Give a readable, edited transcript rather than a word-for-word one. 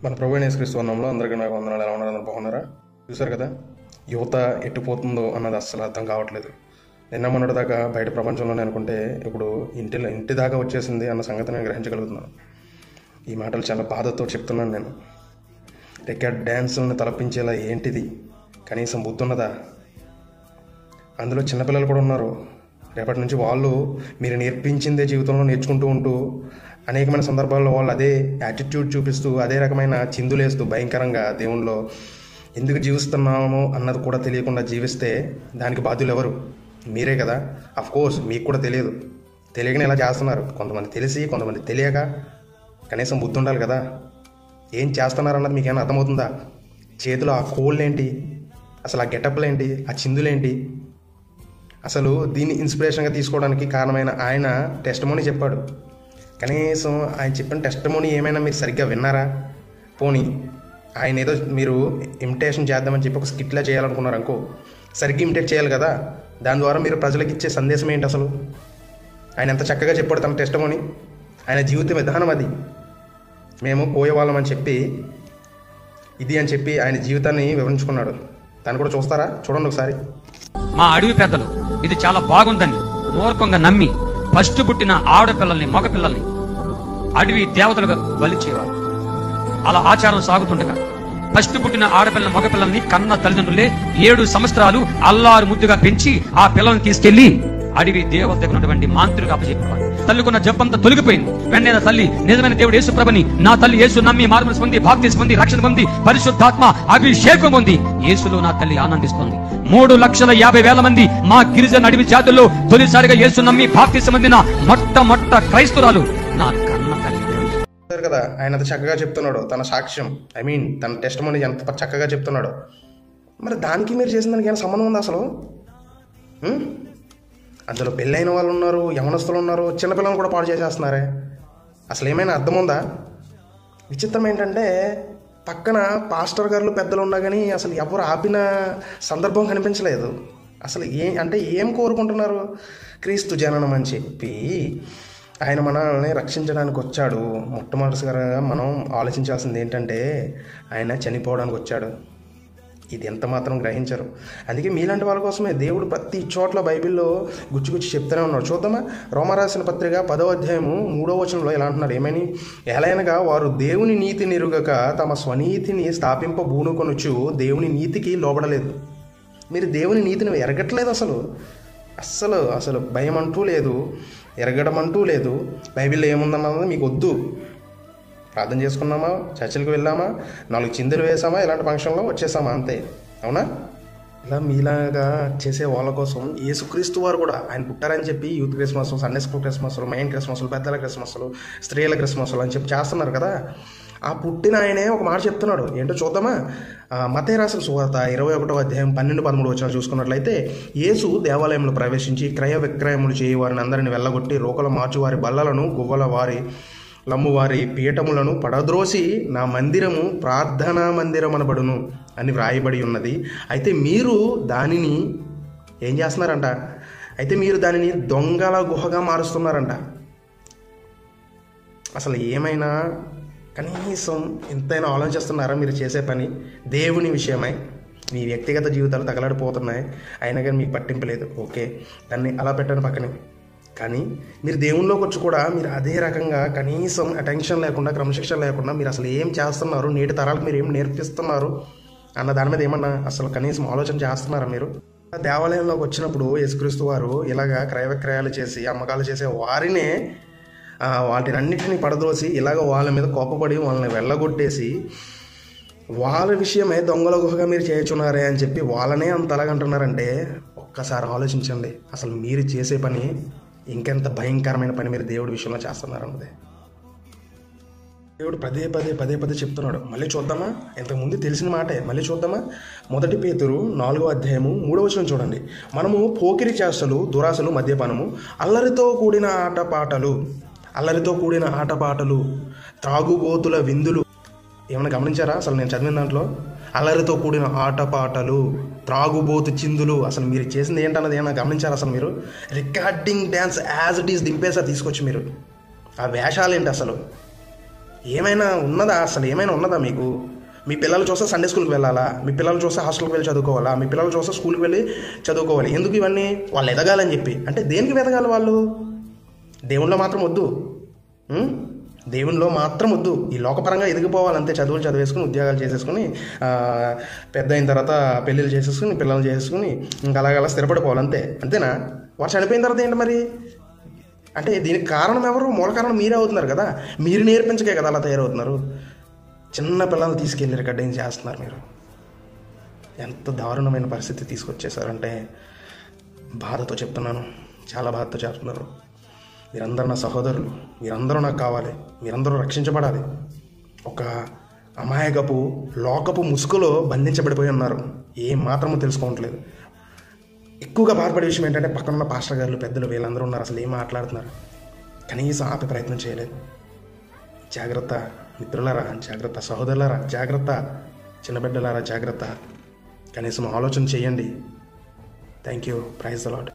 మన ప్రభువైన యేసుక్రీస్తు నామములో అందరికీ నాకు వందనాలు. ఎలా ఉన్నారు? అందరూ బాగున్నారా? చూసారు కదా, యువత ఎట్టుపోతుందో అన్నది అస్సలు అర్థం కావట్లేదు. నిన్న మొన్నటి దాకా బయట ప్రపంచంలోనే అనుకుంటే ఇప్పుడు ఇంటి దాకా వచ్చేసింది అన్న సంగతి నేను గ్రహించగలుగుతున్నాను. ఈ మాటలు చాలా బాధతో చెప్తున్నాను నేను. రికార్డ్ డ్యాన్సులను తలపించేలా ఏంటిది? కనీసం బుద్ధి ఉన్నదా? అందులో చిన్నపిల్లలు కూడా ఉన్నారు. రేపటి నుంచి వాళ్ళు మీరు నేర్పించిందే జీవితంలో నేర్చుకుంటూ ఉంటూ అనేకమైన సందర్భాల్లో వాళ్ళు అదే యాటిట్యూడ్ చూపిస్తూ అదే రకమైన చిందులేస్తూ భయంకరంగా దేవునిలో ఎందుకు జీవిస్తున్నామో అన్నది కూడా తెలియకుండా జీవిస్తే దానికి బాధ్యులు ఎవరు? మీరే కదా. కోర్స్ మీకు కూడా తెలియదు, తెలియకనే ఇలా చేస్తున్నారు. కొంతమంది తెలిసి, కొంతమంది తెలియక. కనీసం బుద్ధి ఉండాలి కదా. ఏం చేస్తున్నారన్నది మీకేమైనా అర్థమవుతుందా? చేతిలో ఆ కోళ్ళు ఏంటి, అసలు ఆ గెటప్లు ఏంటి, ఆ చిందులేంటి? అసలు దీన్ని ఇన్స్పిరేషన్గా తీసుకోవడానికి కారణమైన ఆయన టెస్టిమోనీ చెప్పాడు. కనీసం ఆయన చెప్పిన టెస్టిమోనీ ఏమైనా మీరు సరిగ్గా విన్నారా? పోనీ ఆయన ఏదో మీరు ఇమిటేషన్ చేద్దామని చెప్పి ఒక స్కిట్లా చేయాలనుకున్నారు అనుకో, సరిగ్గా ఇమిటేట్ చేయాలి కదా. దాని ద్వారా మీరు ప్రజలకు ఇచ్చే సందేశం ఏంటి అసలు? ఆయన ఎంత చక్కగా చెప్పాడు తన టెస్టిమోనీ, ఆయన జీవిత విధానం అది. మేము పోయేవాళ్ళం అని చెప్పి ఇది అని చెప్పి ఆయన జీవితాన్ని వివరించుకున్నాడు. దాన్ని కూడా చూస్తారా? చూడండి ఒకసారి. మా అడవి పెద్దలు ఇది చాలా బాగుందని మూర్ఖంగా నమ్మి ఫస్ట్ పుట్టిన ఆడపిల్లల్ని మగపిల్లల్ని అడవి దేవతలుగా బలిచేవారు. అలా ఆచారం సాగుతుండగా ఫస్ట్ పుట్టిన ఆడపిల్లని మగపిల్లల్ని కన్న తల్లిదండ్రులే 7 సంవత్సరాలు అల్లారు ముద్దుగా పెంచి ఆ పిల్లల్ని తీసుకెళ్లి అడవి దేవత ఉన్నటువంటి మాంత్రులుగా అప్పచెప్పేవారు. తల్లికున్న జబ్బంతా తొలగిపోయింది. వెంటనే తల్లి నిజమైన దేవుడు యేసు ప్రభుని, నా తల్లి యేసు నమ్మి మార్మల్స్ పొంది, బాప్తిస్మం పొంది, రక్షణ పొంది, పరిశుద్ధాత్మ అభిషేకం పొంది యేసులో నా తల్లి ఆనందిస్తుంది. 3,50,000 మంది మా గిరిజన అడవి జాతుల్లో తొలిసారిగా యేసు నమ్మి బాప్తిస్మం పొందిన మొట్ట క్రైస్తవురాలు నా కన్న తల్లి కదా. ఆయన అంత చక్కగా చెప్తున్నాడు తన సాక్ష్యం, తన టెస్టిమోనీ ఎంత చక్కగా చెప్తున్నాడు. మరి దానికి మీరు చేసిన దానికి ఏమైనా సంబంధం ఉందా అసలు? అందులో పెళ్ళైన వాళ్ళు ఉన్నారు, యవనస్తులు ఉన్నారు, చిన్నపిల్లలను కూడా పాడు చేసేస్తున్నారే. అసలు ఏమైనా అర్థం ఉందా? విచిత్రం ఏంటంటే పక్కన పాస్టర్ గారులు పెద్దలు ఉన్నా కానీ అసలు ఎవరు ఆపిన సందర్భం కనిపించలేదు. అసలు ఏం కోరుకుంటున్నారు? క్రీస్తు జననం అని చెప్పి ఆయన మనల్ని రక్షించడానికి వచ్చాడు. మొట్టమొదటిసారిగా మనం ఆలోచించాల్సింది ఏంటంటే ఆయన చనిపోవడానికి వచ్చాడు. ఇది ఎంత మాత్రం గ్రహించరు. అందుకే మీలాంటి వాళ్ళ కోసమే దేవుడు ప్రతి చోట్ల బైబిల్లో గుచ్చి చెప్తూనే ఉన్నాడు. చూద్దామా, రోమరాసిన పత్రిక 10వ అధ్యాయము 3వ వచనంలో ఎలా అంటున్నాడు? ఏమని? ఎలాగనగా వారు దేవుని నీతి నిరుగక తమ స్వనీతిని స్థాపింపబూనుకొనుచు దేవుని నీతికి లోబడలేదు. మీరు దేవుని నీతిని ఎరగట్లేదు. అసలు భయం అంటూ లేదు, ఎరగడం అంటూ లేదు. బైబిల్లో ఏముందన్నది మీకు వద్దు. ప్రార్థన చేసుకున్నామా, చర్చలకు వెళ్ళామా, 4 చిందులు వేసామా, ఇలాంటి ఫంక్షన్లో వచ్చేసామా, అంతే. అవునా? ఇలా మీలాగా చేసే వాళ్ళ కోసం యేసుక్రీస్తు వారు కూడా ఆయన పుట్టారని చెప్పి యూత్ క్రిస్మస్, సండే స్కూల్ క్రిస్మస్లు, మైండ్ క్రిస్మస్లు, పెద్దల క్రిస్మస్లు, స్త్రీల క్రిస్మస్లు అని చెప్పి చేస్తున్నారు కదా. ఆ పుట్టిన ఆయనే ఒక మాట చెప్తున్నాడు. ఏంటో చూద్దామా? మత్తయి రాసిన సువార్త 21వ అధ్యాయం 12-13 వచనాలు చూసుకున్నట్లయితే, యేసు దేవాలయంలో ప్రవేశించి క్రయ విక్రయములు చేయి వారిని అందరిని వెళ్ళగొట్టి రోకలు మార్చు వారి బల్లలను, గువ్వల వారి లమ్మువారి పీఠములను పడద్రోసి నా మందిరము ప్రార్థనా మందిరం అనబడును అని వ్రాయబడి ఉన్నది. అయితే మీరు దానిని ఏం చేస్తున్నారంట? మీరు దానిని దొంగల గుహగా మారుస్తున్నారంట. అసలు ఏమైనా కనీసం ఎంతైనా ఆలోచిస్తున్నారా మీరు చేసే పని? దేవుని విషయమై మీ వ్యక్తిగత జీవితాలు తగలడిపోతున్నాయి, అయినా కానీ మీకు పట్టింపు లేదు. ఓకే, దాన్ని అలా పెట్టండి పక్కనే. కానీ మీరు దేవునిలోకి వచ్చి కూడా మీరు అదే రకంగా కనీసం అటెన్షన్ లేకుండా, క్రమశిక్షణ లేకుండా మీరు అసలు ఏం చేస్తున్నారు, నేటి తరాలకు మీరు ఏం నేర్పిస్తున్నారు అన్న దాని మీద ఏమన్నా అసలు కనీసం ఆలోచన చేస్తున్నారా మీరు? దేవాలయంలోకి వచ్చినప్పుడు యేసుక్రీస్తు వారు ఇలాగా క్రయ విక్రయాలు చేసి అమ్మకాలు చేసే వారినే వాటినన్నిటినీ పడద్రోసి ఇలాగ వాళ్ళ మీద కోపపడి వాళ్ళని వెళ్ళగొట్టేసి వాళ్ళ విషయమే దొంగల గుహగా మీరు చేయుచున్నారే అని చెప్పి వాళ్ళనే అంతలాగంటున్నారంటే ఒక్కసారి ఆలోచించండి. అసలు మీరు చేసే పని ఇంకెంత భయంకరమైన పని మీరు దేవుడి విషయంలో చేస్తున్నారన్నదే. దేవుడు పదే చెప్తున్నాడు. మళ్ళీ చూద్దామా? ఇంతకుముందు తెలిసిన మాటే మళ్ళీ చూద్దామా? 1 పేతురు 4వ అధ్యాయము 3వ వచనం చూడండి. మనము పోకిరి చేష్టలు, దురాశలు, మద్యపానము, అల్లరితో కూడిన ఆటపాటలు, త్రాగుబోతుల విందులు. ఏమైనా గమనించారా? అసలు నేను చదివిన దాంట్లో అల్లరితో కూడిన ఆటపాటలు, త్రాగుబోతు చిందులు. అసలు మీరు చేసింది ఏంటన్నది ఏమైనా గమనించారా? అసలు మీరు recording dance as it is దింపేసారి తీసుకొచ్చి మీరు ఆ వేషాలు ఏంటి అసలు? ఏమైనా ఉన్నదా? అసలు ఏమైనా ఉన్నదా మీకు? మీ పిల్లలు చూస్తే సండే స్కూల్కి వెళ్ళాలా? మీ పిల్లలు చూస్తే హాస్టల్కి వెళ్ళి చదువుకోవాలా? మీ పిల్లలు చూస్తే స్కూల్కి వెళ్ళి చదువుకోవాలి. ఎందుకు ఇవన్నీ? వాళ్ళు ఎదగాలని చెప్పి. అంటే దేనికి ఎదగాలి వాళ్ళు? దేవుళ్ళో మాత్రం వద్దు, దేవునిలో మాత్రం వద్దు. ఈ లోకపరంగా ఎదిగిపోవాలంతే. చదువులు చదివేసుకుని ఉద్యోగాలు చేసేసుకుని పెద్ద అయిన తర్వాత పెళ్ళిళ్ళు చేసేసుకుని పిల్లలు చేసేసుకుని ఇంకా అలాగలా స్థిరపడిపోవాలంతే. అంతేనా? వారు చనిపోయిన తర్వాత ఏంటి మరి? అంటే దీనికి కారణం ఎవరు? మూల కారణం మీరే అవుతున్నారు కదా. మీరు నేర్పించకే కదా అలా తయారవుతున్నారు. చిన్న పిల్లలు తీసుకెళ్ళి రికార్డింగ్ చేస్తున్నారు మీరు. ఎంత దారుణమైన పరిస్థితి తీసుకొచ్చేసారంటే బాధతో చెప్తున్నాను, చాలా బాధతో చెప్తున్నారు. మీరందరూ నా సహోదరులు, మీరందరూ నాకు కావాలి, మీరందరూ రక్షించబడాలి. ఒక అమాయకపు లోకపు ముసుగులో బంధించబడిపోయి ఉన్నారు. ఏం మాత్రమూ తెలుసుకోవట్లేదు. ఎక్కువగా బాధపడే విషయం ఏంటంటే పక్కనున్న పాస్టర్ గారులు, పెద్దలు వీళ్ళందరూ ఉన్నారు, అసలు ఏం మాట్లాడుతున్నారు, కనీసం ఆపే ప్రయత్నం చేయలేదు. జాగ్రత్త మిత్రులారా, జాగ్రత్త సహోదరులారా, జాగ్రత్త చిన్న బిడ్డలారా, జాగ్రత్త. కనీసం ఆలోచన చేయండి. Thank you. Praise the lord.